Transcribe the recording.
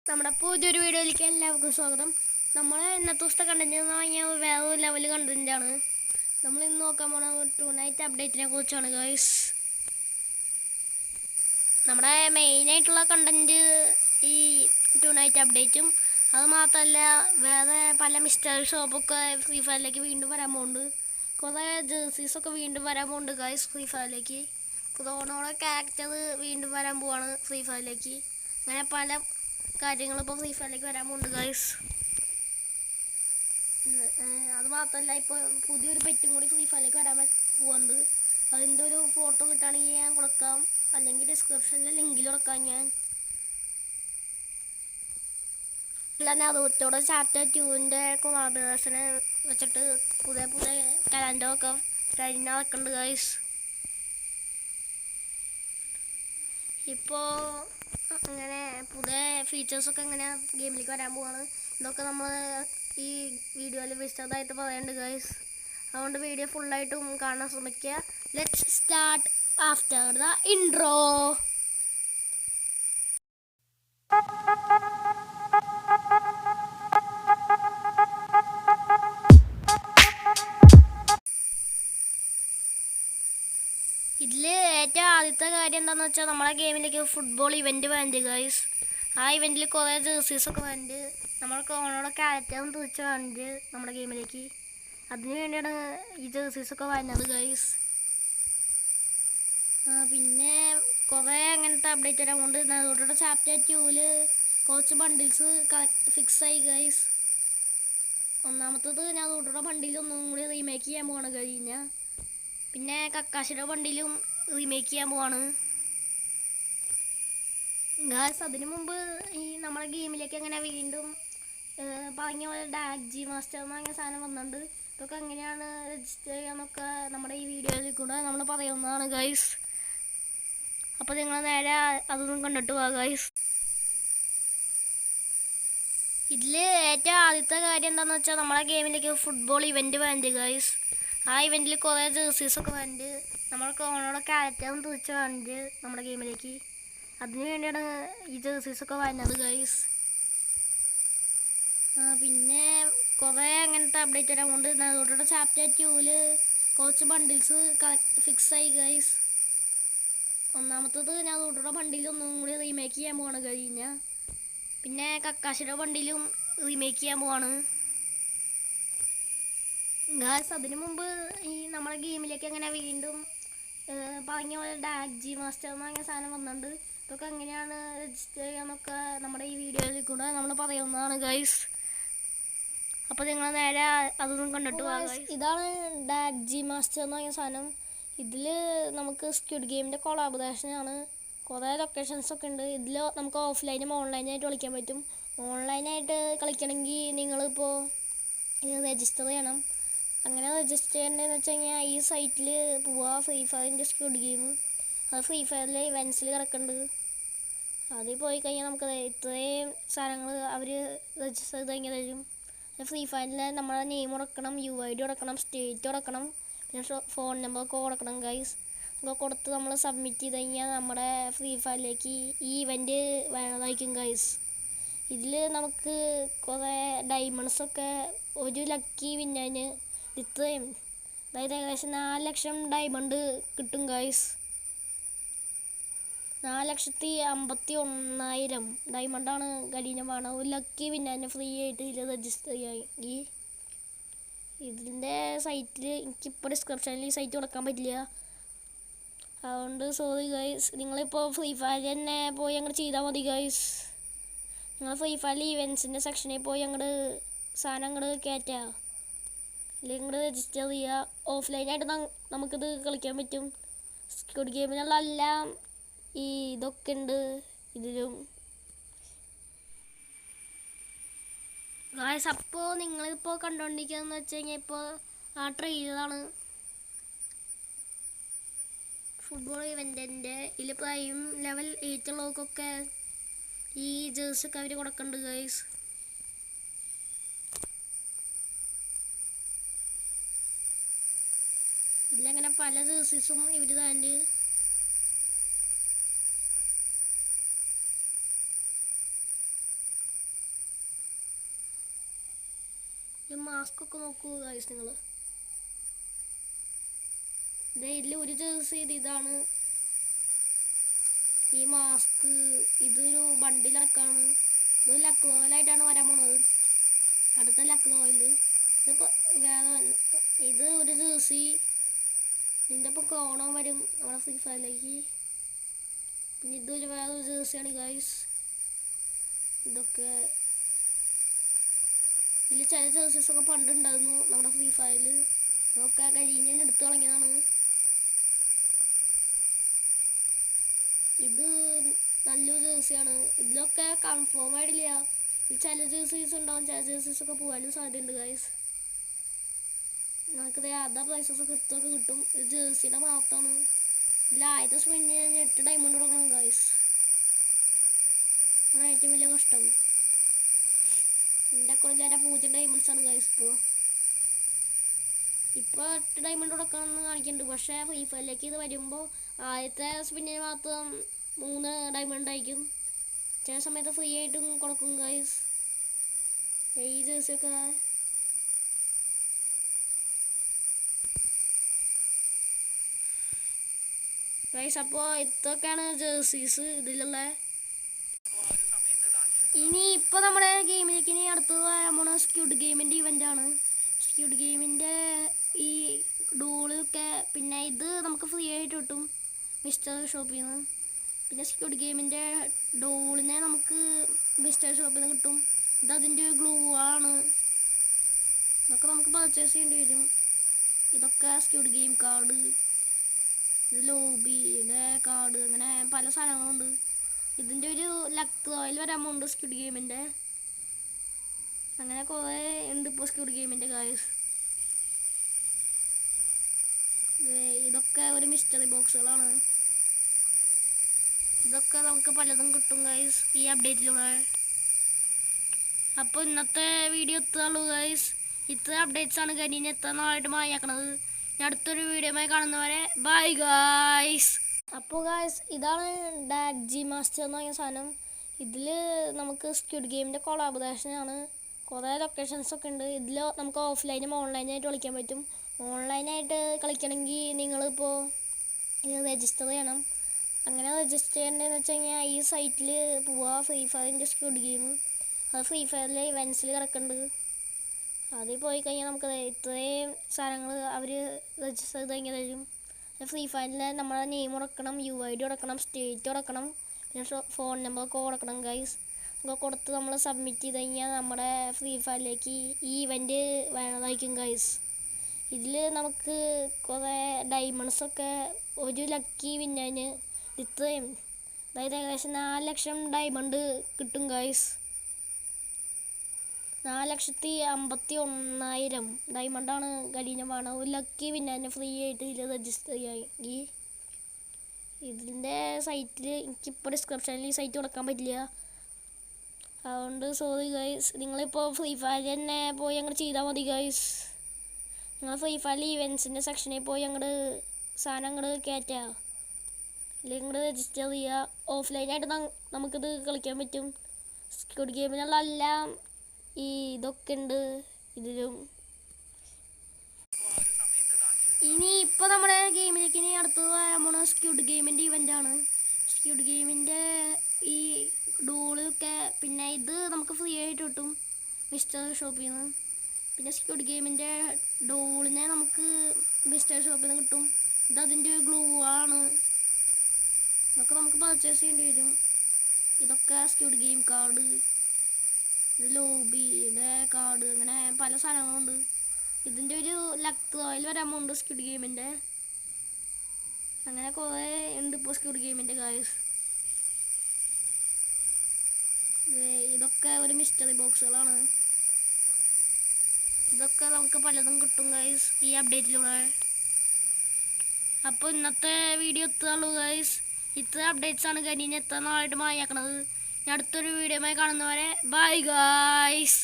നമ്മുടെ പുതിയൊരു വീഡിയോയിലേക്ക് എല്ലാവർക്കും സ്വാഗതം. നമ്മൾ ഇന്നത്തെ ദിവസത്തെ കണ്ടന്റ് എന്ന് പറഞ്ഞാൽ വേറെ ലെവൽ കണ്ടന്റാണ്. നമ്മൾ ഇന്ന് നോക്കാൻ പോണ ടു നൈറ്റ് അപ്ഡേറ്റിനെ കുറിച്ചാണ് ഗൈസ്. നമ്മുടെ മെയിനായിട്ടുള്ള കണ്ടന്റ് ഈ ടു നൈറ്റ് അപ്ഡേറ്റും അത് മാത്രമല്ല വേറെ പല മിസ്റ്ററി ഷോപ്പൊക്കെ ഫ്രീ ഫയറിലേക്ക് വീണ്ടും വരാൻ പോകുന്നുണ്ട്. കുറേ ജേഴ്സീസൊക്കെ വീണ്ടും വരാൻ പോകുന്നുണ്ട് ഗൈസ് ഫ്രീ ഫയറിലേക്ക്. ക്രോണോടെ ക്യാരക്ടർ വീണ്ടും വരാൻ പോവാണ് ഫ്രീ ഫയറിലേക്ക്. അങ്ങനെ പല കാര്യങ്ങളിപ്പോൾ ഫ്രീ ഫയറിലേക്ക് വരാൻ പോകുന്നുണ്ട് ഗൈസ്. അത് മാത്രമല്ല ഇപ്പോൾ പുതിയൊരു പെറ്റും കൂടി ഫ്രീ ഫയറിലേക്ക് വരാൻ പോകുന്നുണ്ട്. അതിൻ്റെ ഒരു ഫോട്ടോ കിട്ടുകയാണെങ്കിൽ ഞാൻ കൊടുക്കാം, അല്ലെങ്കിൽ ഡിസ്ക്രിപ്ഷനിൽ ലിങ്കിൽ കൊടുക്കാം. ഞാൻ അതുത്തോടെ ചാപ്റ്റർ 2ൻ്റെ കൊളാബറേഷനെ വെച്ചിട്ട് പുതിയ പുതിയ കലണ്ടറൊക്കെ കഴിഞ്ഞ വെക്കുന്നുണ്ട് ഗൈസ്. ഇപ്പോൾ അങ്ങനെ പുതിയ ഫീച്ചേഴ്സൊക്കെ അങ്ങനെ ഗെയിമിലേക്ക് വരാൻ പോവാണ്. ഇതൊക്കെ നമ്മൾ ഈ വീഡിയോയിൽ വിശദമായിട്ട് പറയുന്നുണ്ട് ഗൈസ്. അതുകൊണ്ട് വീഡിയോ ഫുള്ളായിട്ടും കാണാൻ ശ്രമിക്കുക. Let's start after the intro. ഇതിൽ ഏറ്റവും ആദ്യത്തെ കാര്യം എന്താണെന്ന് വെച്ചാൽ നമ്മളെ ഗെയിമിലേക്ക് ഫുട്ബോൾ ഇവൻറ്റ് വേണ്ട ഗൈസ്. ആ ഇവൻറ്റിൽ കുറേ ജേഴ്സീസൊക്കെ വേണ്ട, നമ്മൾക്ക് ഓണോടെ ക്യാരക്ടറും തിരിച്ച് വേണ്ട നമ്മുടെ ഗെയിമിലേക്ക്. അതിന് വേണ്ടിയാണ് ഈ ജേഴ്സീസൊക്കെ വരുന്നത് ഗൈസ്. പിന്നെ കുറേ അങ്ങനത്തെ അപ്ഡേറ്റ് വരാൻ കൊണ്ട് അതുകൊണ്ടുള്ള ചാപ്റ്റർ 2ൽ കുറച്ച് ബണ്ടിൽസ് ഫിക്സായി ഗൈസ്. ഒന്നാമത്തത് ഞാൻ അതുകൊണ്ടുള്ള ബണ്ടിൽ ഒന്നും കൂടി റീമേക്ക് ചെയ്യാൻ പോവാണ് കഴിഞ്ഞാൽ. പിന്നെ കക്കാശിയുടെ വണ്ടിയിലും റീമേക്ക് ചെയ്യാൻ പോവാണ് ഗായ്സ്. അതിനു മുമ്പ് ഈ നമ്മുടെ ഗെയിമിലേക്ക് അങ്ങനെ വീണ്ടും പറഞ്ഞ പോലെ ഡാജി മാസ്റ്റർ എന്ന് പറഞ്ഞ സാധനം വന്നിട്ടുണ്ട്. ഇതൊക്കെ എങ്ങനെയാണ് രജിസ്റ്റർ ചെയ്യാന്നൊക്കെ നമ്മുടെ ഈ വീഡിയോയിൽ കൂടെ നമ്മൾ പറയുന്നതാണ് ഗൈസ്. അപ്പോൾ നിങ്ങൾ നേരെ അതൊന്നും കണ്ടിട്ട് പോവാ ഗൈസ്. ഇതിൽ ഏറ്റവും ആദ്യത്തെ കാര്യം എന്താണെന്ന് വെച്ചാൽ നമ്മളെ ഗെയിമിലേക്ക് ഫുട്ബോൾ ഇവൻറ്റ് വേണ്ട ഗൈസ്. ആ ഇവൻറ്റിൽ കുറേ ജേഴ്സീസൊക്കെ വേണ്ട, നമ്മൾക്ക് ഓണോടെ ക്യാരക്ടറും തിരിച്ച് വേണ്ട നമ്മുടെ ഗെയിമിലേക്ക്. അതിന് വേണ്ടിയാണ് ഈ ജേഴ്സീസൊക്കെ വരുന്നത് ഗൈസ്. പിന്നെ കുറേ അങ്ങനത്തെ അപ്ഡേറ്റ് വരാൻ കൊണ്ട് അതുകൊണ്ടുള്ള ചാപ്റ്റർ 2ൽ കുറച്ച് ബണ്ടിൽസ് ഫിക്സായി ഗൈസ്. ഒന്നാമത്തത് ഞാൻ അതുകൊണ്ടുള്ള ബണ്ടിൽ ഒന്നും കൂടി റീമേക്ക് ചെയ്യാൻ പോവാണ് കഴിഞ്ഞാൽ. പിന്നെ കക്കാശിയുടെ ബണ്ടിലും റീമേക്ക് ചെയ്യാൻ പോവാണ് ഗായ്സ്. അതിനു മുമ്പ് ഈ നമ്മുടെ ഗെയിമിലേക്ക് അങ്ങനെ വീണ്ടും പറഞ്ഞ പോലെ ഡാജി മാസ്റ്റർ എന്ന് പറഞ്ഞ സാധനം വന്നിട്ടുണ്ട്. ഇതൊക്കെ എങ്ങനെയാണ് രജിസ്റ്റർ ചെയ്യാന്നൊക്കെ നമ്മുടെ ഈ വീഡിയോയിൽ കൂടെ നമ്മൾ പറയുന്നതാണ് ഗൈസ്. അപ്പോൾ നിങ്ങൾ നേരെ അതൊന്നും കണ്ടിട്ട് പോകാം. ഇതാണ് ഡാജി മാസ്റ്റർ എന്ന് പറഞ്ഞ സാധനം. ഇതിൽ നമുക്ക് സ്ക്വിഡ് ഗെയിമിൻ്റെ കൊളാബറേഷനാണ്. കുറേ ലൊക്കേഷൻസൊക്കെ ഉണ്ട്. ഇതിൽ നമുക്ക് ഓഫ്ലൈനും ഓൺലൈനായിട്ട് കളിക്കാൻ പറ്റും. ഓൺലൈനായിട്ട് കളിക്കണമെങ്കിൽ നിങ്ങളിപ്പോൾ രജിസ്റ്റർ ചെയ്യണം. അങ്ങനെ രജിസ്റ്റർ ചെയ്യേണ്ടതെന്ന് വെച്ച് കഴിഞ്ഞാൽ ഈ സൈറ്റിൽ പോവുക, ഫ്രീ ഫയറിൻ്റെ സ്ക്വിഡ് ഗെയിം. അത് ഫ്രീ ഫയറിൽ ഇവൻറ്റ്സിൽ കിടക്കുന്നുണ്ട്. അതിൽ പോയി കഴിഞ്ഞാൽ നമുക്ക് ഇത്രയും സാധനങ്ങൾ അവർ രജിസ്റ്റർ ചെയ്ത് കഴിഞ്ഞാൽ തരും. ഫ്രീ ഫയറിൽ നമ്മളെ നെയിം കൊടുക്കണം, UID കൊടുക്കണം, സ്റ്റേറ്റ് കൊടുക്കണം, പിന്നെ ഫോൺ നമ്പറൊക്കെ കൊടുക്കണം ഗൈസ്. ഒക്കെ കൊടുത്ത് നമ്മൾ സബ്മിറ്റ് ചെയ്ത് കഴിഞ്ഞാൽ നമ്മുടെ ഫ്രീ ഫയറിലേക്ക് ഈ ഇവൻറ്റ് വേണതായിരിക്കും ഗൈസ്. ഇതിൽ നമുക്ക് കുറേ ഡയമണ്ട്സൊക്കെ ഒരു ലക്കി വിന്നതിന് ഇത്രയും, അതായത് ഏകദേശം 4 ലക്ഷം ഡയമണ്ട് കിട്ടും ഗൈസ്. 4,51,000 ഡയമണ്ടാണ് കഠിനമാണ് ഒരു ലക്കി വിന്നതിന് ഫ്രീ ആയിട്ട് ഇതിൽ രജിസ്റ്റർ ചെയ്യാമെങ്കിൽ. ഇതിൻ്റെ സൈറ്റിൽ എനിക്കിപ്പോൾ ഡിസ്ക്രിപ്ഷനിൽ ഈ സൈറ്റ് കൊടുക്കാൻ പറ്റില്ല, അതുകൊണ്ട് സോറി ഗൈസ്. നിങ്ങളിപ്പോൾ ഫ്രീ ഫയർ തന്നെ പോയി അങ്ങോട്ട് ചെയ്താൽ മതി ഗൈസ്. നിങ്ങൾ ഫ്രീ ഫയറിൽ ഇവൻറ്റ്സിൻ്റെ സെക്ഷനിൽ പോയി അങ്ങോട്ട് സാധനം അങ്ങോട്ട് കയറ്റുക, അല്ലെങ്കിൽ ഇങ്ങോട്ട് രജിസ്റ്റർ ചെയ്യുക. ഓഫ്ലൈനായിട്ട് നമുക്കിത് കളിക്കാൻ പറ്റും. സ്ക്വിഡ് ഗെയിമിനുള്ള എല്ലാം ഈ ഇതൊക്കെ ഉണ്ട് ഇതിലും ഗായ്സ്. അപ്പോൾ നിങ്ങളിപ്പോൾ കണ്ടുകൊണ്ടിരിക്കുകയെന്ന് വെച്ച് കഴിഞ്ഞാൽ ഇപ്പോൾ ആ ട്രെയിലറാണ് ഫുട്ബോൾ ഇവൻറ്റിൻ്റെ. ഇതിൽ പ്രൈം ലെവൽ 8 ഉള്ളവർക്കൊക്കെ ഈ ജേഴ്സിയൊക്കെ അവർ കൊടുക്കുന്നുണ്ട് ഗൈസ്. ഇതിലങ്ങനെ പല ജേഴ്സീസും ഇവർ താണ്ട്. ഈ മാസ്ക് ഒക്കെ നോക്കൂ ഗൈസ് നിങ്ങൾ. ഇതിൽ ഒരു ജേഴ്സി ഇതാണ് ഈ മാസ്ക്. ഇതൊരു ബണ്ടിലിറക്കാണ്. ഇത് ലക്ക് ലോയിലായിട്ടാണ് വരാൻ പോണത്. അടുത്ത ലക്ക് ലോയിൽ ഇതിപ്പോൾ വേറെ ഇത് ഒരു ജേഴ്സി. ഇതിൻ്റെ ഒപ്പം കോണം വരും നമ്മുടെ ഫ്രീ ഫയറിലേക്ക്. പിന്നെ ഇതൊരു വേറൊരു ജേഴ്സിയാണ് ഗൈസ്. ഇതൊക്കെ ഇതിൽ ചില ജേഴ്സീസൊക്കെ പണ്ടുണ്ടായിരുന്നു നമ്മുടെ ഫ്രീ ഫയറിൽ. അതൊക്കെ കഴിഞ്ഞ് എടുത്ത് കളഞ്ഞതാണ്. ഇത് നല്ലൊരു ജേഴ്സിയാണ്. ഇതിലൊക്കെ കൺഫേം ആയിട്ടില്ല. ഇതിൽ ചില ജേഴ്സീസ് ഉണ്ടാവും, ചില ജേഴ്സീസൊക്കെ പോകാനും സാധ്യതയുണ്ട് ഗൈസ്. നമുക്കിത് അതാ പ്രൈസസൊക്കെ ഇതൊക്കെ കിട്ടും. ഇത് ജേഴ്സിയുടെ ഭാഗത്താണ്. ഇതിൽ ആദ്യത്തെ സ്പിന്നിന് 8 ഡയമണ്ട് കൊടുക്കണം ഗൈസ്. അതാണ് ഏറ്റവും വലിയ കഷ്ടം. എൻ്റെ അക്കൗണ്ടിൽ 0 ഡയമണ്ട്സാണ് ഗൈസ്. ഇപ്പോൾ 8 ഡയമണ്ട് കൊടുക്കണമെന്ന് കാണിക്കുന്നുണ്ട്. പക്ഷേ ഫ്രീ ഫയറിലേക്ക് ഇത് വരുമ്പോൾ ആദ്യത്തെ സ്പിന്നിന് മാത്രം 3 ഡയമണ്ട് ആയിരിക്കും. ചില സമയത്ത് ഫ്രീ ആയിട്ടും കൊടുക്കും ഗൈസ് ഈ ജേഴ്സിയൊക്കെ. ഗൈസ് അപ്പോൾ ഇതൊക്കെയാണ് ജേഴ്സീസ് ഇതിലുള്ള. ഇനി ഇപ്പോൾ നമ്മുടെ ഗെയിമിലേക്ക് ഇനി അടുത്തത് വരാൻ പോണ സ്ക്വിഡ് ഗെയിമിൻ്റെ ഇവൻ്റാണ്. സ്ക്വിഡ് ഗെയിമിൻ്റെ ഈ ഡോളൊക്കെ പിന്നെ ഇത് നമുക്ക് ഫ്രീ ആയിട്ട് കിട്ടും മിസ്റ്റർ ഷോപ്പിൽ നിന്ന്. പിന്നെ സ്ക്വിഡ് ഗെയിമിൻ്റെ ഡോളിനെ നമുക്ക് മിസ്റ്റർ ഷോപ്പിൽ നിന്ന് കിട്ടും. ഇതതിൻ്റെ ഗ്ലൂ ആണ്. ഇതൊക്കെ നമുക്ക് പർച്ചേസ് ചെയ്യേണ്ടി വരും. ഇതൊക്കെ സ്ക്വിഡ് ഗെയിം കാർഡ്, ഇത് ലോബിയുടെ കാർഡ്, അങ്ങനെ പല സാധനങ്ങളുണ്ട്. ഇതിൻ്റെ ഒരു ലക്ക് റോയൽ വരാൻ പോകുന്നുണ്ട് സ്ക്വിഡ് ഗെയിമിൻ്റെ. അങ്ങനെ കുറേ ഉണ്ട് ഇപ്പോൾ സ്ക്വിഡ് ഗെയിമിൻ്റെ ഗൈസ്. ഇതൊക്കെ ഒരു മിസ്റ്ററി ബോക്സുകളാണ്. ഇതൊക്കെ നമുക്ക് പലതും കിട്ടും ഗൈസ് ഈ അപ്ഡേറ്റിലൂടെ. അപ്പോൾ ഇന്നത്തെ വീഡിയോ എത്തുകയുള്ളൂ ഗൈസ്. ഇത്ര അപ്ഡേറ്റ്സ് ആണ് കരിന് എത്ര നാളായിട്ട് മായാക്കണത്. ഞാൻ അടുത്തൊരു വീഡിയോയുമായി കാണുന്നവരെ ബൈ ഗൈസ്. അപ്പോൾ ഗൈസ് ഇതാണ് ഡാഗ്ജി മാസ്റ്റർ എന്ന് പറഞ്ഞ സാധനം. ഇതിൽ നമുക്ക് സ്ക്വിഡ് ഗെയിമിൻ്റെ കൊളാബറേഷനാണ്. കുറേ ലൊക്കേഷൻസൊക്കെ ഉണ്ട്. ഇതിൽ നമുക്ക് ഓഫ്ലൈനും ഓൺലൈനായിട്ട് കളിക്കാൻ പറ്റും. ഓൺലൈനായിട്ട് കളിക്കണമെങ്കിൽ നിങ്ങളിപ്പോൾ രജിസ്റ്റർ ചെയ്യണം. അങ്ങനെ രജിസ്റ്റർ ചെയ്യേണ്ടതെന്ന് വെച്ച് കഴിഞ്ഞാൽ ഈ സൈറ്റിൽ പോവുക, ഫ്രീ ഫയറിൻ്റെ സ്ക്വിഡ് ഗെയിം. അത് ഫ്രീ ഫയറിലെ ഇവൻസിൽ കിടക്കുന്നുണ്ട്. അതിൽ പോയി കഴിഞ്ഞാൽ നമുക്ക് ഇത്രയും സാധനങ്ങൾ അവർ രജിസ്റ്റർ ചെയ്ത് കഴിഞ്ഞാൽ തരും. ഫ്രീ ഫയറിൽ നമ്മുടെ നെയിം കൊടുക്കണം, UID കൊടുക്കണം, സ്റ്റേറ്റ് കൊടുക്കണം, പിന്നെ ഫോൺ നമ്പറൊക്കെ കൊടുക്കണം ഗൈസ്. ഒക്കെ കൊടുത്ത് നമ്മൾ സബ്മിറ്റ് ചെയ്ത് കഴിഞ്ഞാൽ നമ്മുടെ ഫ്രീ ഫയറിലേക്ക് ഈ ഇവൻ്റ് വേണതായിരിക്കും ഗൈസ്. ഇതിൽ നമുക്ക് കുറേ ഡയമണ്ട്സൊക്കെ ഒരു ലക്കി വിന്നതിന് ഇത്രയും, അതായത് ഏകദേശം 4 ലക്ഷം ഡയമണ്ട് കിട്ടും ഗൈസ്. 4,51,000 ഡയമണ്ടാണ് ഗലീന വേണം ഒരു ലക്കി വിന്നതിന് ഫ്രീ ആയിട്ട് ഇതിൽ രജിസ്റ്റർ ചെയ്യാമെങ്കിൽ. ഇതിൻ്റെ സൈറ്റിൽ എനിക്കിപ്പോൾ ഡിസ്ക്രിപ്ഷനിൽ ഈ സൈറ്റ് കൊടുക്കാൻ പറ്റില്ല. അതുകൊണ്ട് സോറി ഗൈസ്. നിങ്ങളിപ്പോൾ ഫ്രീ ഫയർ തന്നെ പോയി അങ്ങോട്ട് ചെയ്താൽ മതി ഗൈസ്. നിങ്ങൾ ഫ്രീ ഫയറിൽ ഇവൻസിൻ്റെ സെക്ഷനിൽ പോയി അങ്ങോട്ട് സാധനം അങ്ങോട്ട് കയറ്റുക, അല്ലെങ്കിൽ ഇങ്ങോട്ട് രജിസ്റ്റർ ചെയ്യുക. ഓഫ്ലൈനായിട്ട് നമുക്കിത് കളിക്കാൻ പറ്റും. സ്ക്വിഡ് ഗെയിമിനുള്ള എല്ലാം ഈ ഇതൊക്കെ ഉണ്ട് ഇതിലും. ഇനി ഇപ്പോൾ നമ്മുടെ ഗെയിമിലേക്ക് ഇനി അടുത്തത് വരാൻ പോണ സ്ക്വിഡ് ഗെയിമിൻ്റെ ഇവൻ്റാണ്. സ്ക്വിഡ് ഗെയിമിൻ്റെ ഈ ഡോളൊക്കെ പിന്നെ ഇത് നമുക്ക് ഫ്രീ ആയിട്ട് കിട്ടും മിസ്റ്റർ ഷോപ്പിൽ നിന്ന്. പിന്നെ സ്ക്വിഡ് ഗെയിമിൻ്റെ ഡോളിനെ നമുക്ക് മിസ്റ്റർ ഷോപ്പിൽ നിന്ന് കിട്ടും. ഇതതിൻ്റെ ഗ്ലൂ ആണ്. ഇതൊക്കെ നമുക്ക് പർച്ചേസ് ചെയ്യേണ്ടി വരും. ഇതൊക്കെ സ്ക്വിഡ് ഗെയിം കാർഡ്, ഇത് ലോബിയുടെ കാർഡ്, അങ്ങനെ പല സാധനങ്ങളുണ്ട്. ഇതിൻ്റെ ഒരു ലക്ക് റോയൽ വരാൻ പോകുന്നുണ്ട് സ്ക്വിഡ് ഗെയിമിൻ്റെ. അങ്ങനെ കുറേ ഉണ്ട് ഇപ്പോൾ സ്ക്വിഡ് ഗെയിമിൻ്റെ ഗൈസ്. ഇതൊക്കെ ഒരു മിസ്റ്ററി ബോക്സുകളാണ്. ഇതൊക്കെ നമുക്ക് പലതും കിട്ടും ഗൈസ് ഈ അപ്ഡേറ്റിലൂടെ. അപ്പോൾ ഇന്നത്തെ വീഡിയോ എത്തുകയുള്ളൂ ഗൈസ്. ഇത്ര അപ്ഡേറ്റ്സ് ആണ് കരിന് എത്ര നാളായിട്ട് മായാക്കണത്. ഞാൻ അടുത്തൊരു വീഡിയോയുമായി കാണുന്നവരെ ബൈ ഗൈസ്.